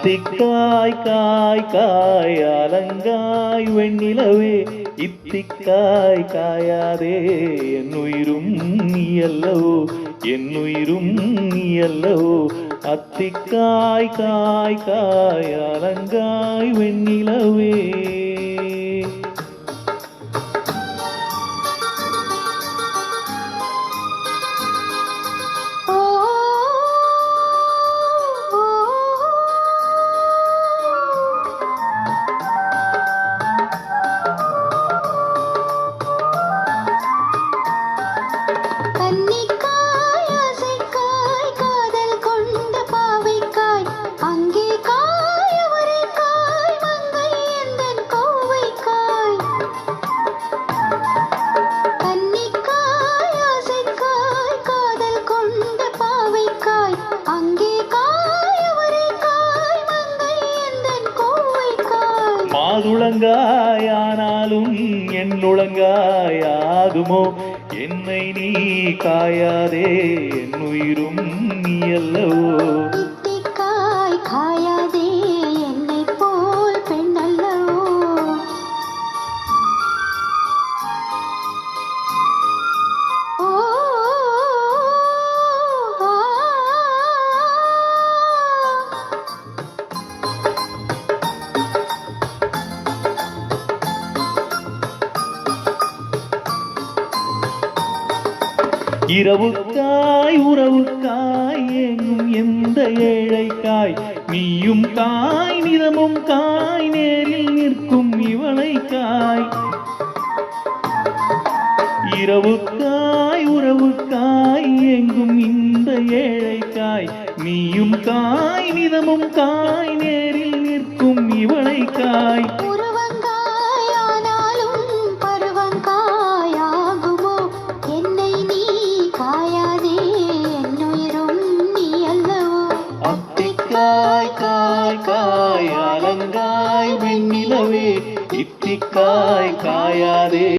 அத்திக்காய் காய் காய் அலங்காய் வெண்ணிலவே இத்திக்காய் காயாதே என்னுயிரும் நீ அல்லவோ என்னுயிரும் நீ அல்லவோ அத்திக்காய் காய் காய் அலங்காய் வெண்ணிலவே. மாதுளங்காயானாலும் என்னுளங்காயாகுமோ என்னை நீ காயாதே என்னுயிரும் நீ அல்லவோ. இத்திக்காய் காயாதே என்னை போல் பெண் அல்லவோ. இரவுக்காய் உறவுக்காய் எங்கும் எந்த ஏழைக்காய் நீயும் காய் நிதமும் காய் நேரில் நிற்கும் இவளைக்காய். இரவுக்காய் உறவுக்காய் எங்கும் இந்த ஏழைக்காய் நீயும் காய் நிதமும் காய் நேரில் நிற்கும் இவளைக்காய்.